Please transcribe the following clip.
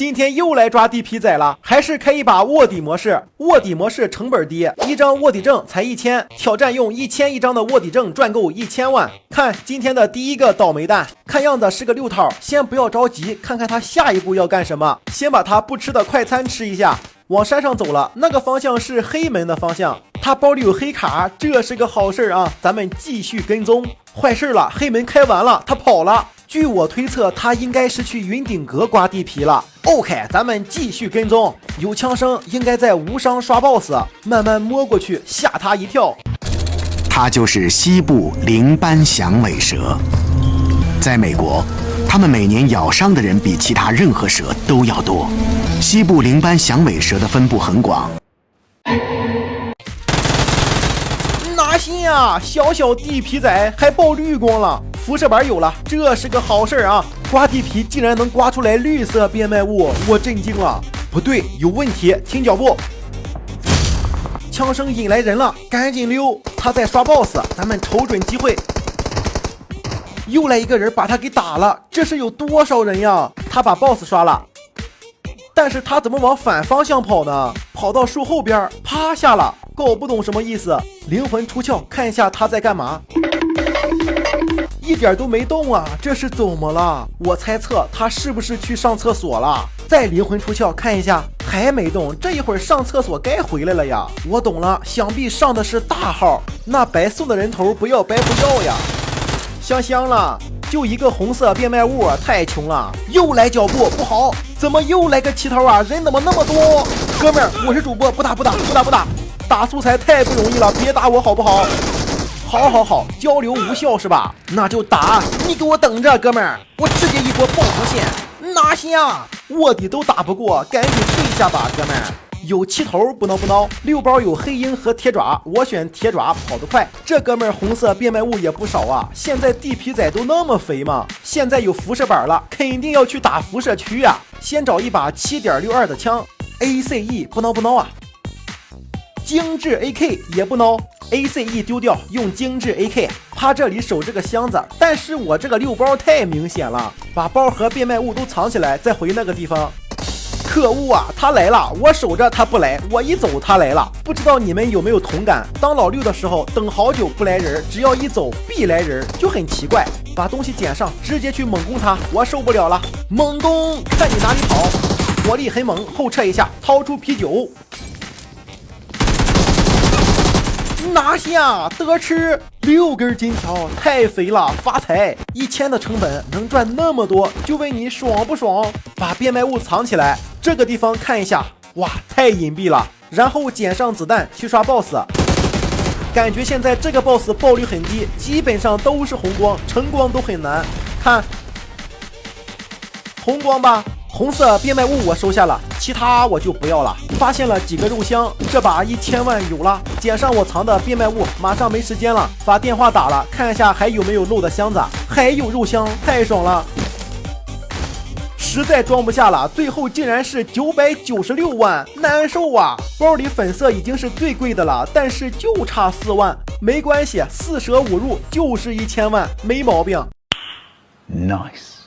今天又来抓地皮仔了，还是开一把卧底模式。卧底模式成本低，一张卧底证才1000，挑战用1000一张的卧底证赚够1000万。看今天的第一个倒霉蛋，看样子是个6套，先不要着急，看看他下一步要干什么。先把他不吃的快餐吃一下。往山上走了，那个方向是黑门的方向，他包里有黑卡，这是个好事啊，咱们继续跟踪。坏事了，黑门开完了，他跑了。据我推测，他应该是去云顶阁刮地皮了。OK， 咱们继续跟踪，有枪声，应该在无伤刷 BOSS， 慢慢摸过去，吓他一跳。它就是西部灵斑响尾蛇。在美国，它们每年咬伤的人比其他任何蛇都要多。西部灵斑响尾蛇的分布很广。拿下！小小地皮仔还爆绿光了，辐射板有了，这是个好事啊！刮地皮竟然能刮出来绿色变卖物，我震惊了。不对，有问题，听脚步。枪声引来人了，赶紧溜！他在刷 BOSS， 咱们瞅准机会。又来一个人把他给打了，这是有多少人呀？他把 BOSS 刷了，但是他怎么往反方向跑呢？跑到树后边趴下了，搞不懂什么意思。灵魂出窍，看一下他在干嘛。一点都没动啊，这是怎么了？我猜测他是不是去上厕所了？再灵魂出窍看一下，还没动，这一会儿上厕所该回来了呀。我懂了，想必上的是大号，那白送的人头不要白不要呀。香了，就一个红色变卖物，太穷了。又来脚步，不好，怎么又来个乞头啊？人怎么那么多？哥们儿，我是主播，不打，打素材太不容易了，别打我好不好？好，交流无效是吧？那就打，你给我等着，哥们儿，我直接一波爆头线，拿下！卧底都打不过，赶紧退下吧，哥们儿。有七头不孬，6包有黑鹰和铁爪，我选铁爪，跑得快。这哥们儿红色变卖物也不少啊，现在地皮仔都那么肥吗？现在有辐射板了，肯定要去打辐射区啊。先找一把 7.62 的枪 ，ACE 不孬啊。精致 AK 也不孬 ，ACE 丢掉，用精致 AK。趴这里守这个箱子，但是我这个6包太明显了，把包和变卖物都藏起来，再回那个地方。可恶啊，他来了，我守着他不来，我一走他来了。不知道你们有没有同感？当老6的时候，等好久不来人，只要一走必来人，就很奇怪。把东西捡上，直接去猛攻他，我受不了了。猛攻，看你哪里跑！火力很猛，后撤一下，掏出啤酒。拿下，得吃6根金条，太肥了，发财！1000的成本能赚那么多，就问你爽不爽？把变卖物藏起来，这个地方看一下，哇，太隐蔽了。然后捡上子弹去刷 BOSS， 感觉现在这个 BOSS 爆率很低，基本上都是红光，橙光都很难。看红光吧。红色变卖物我收下了，其他我就不要了。发现了几个肉箱，这把1000万有了，捡上我藏的变卖物，马上没时间了，把电话打了，看一下还有没有漏的箱子，还有肉箱，太爽了。实在装不下了，最后竟然是996万，难受啊！包里粉色已经是最贵的了，但是就差4万，没关系，4舍5入就是1000万，没毛病。Nice。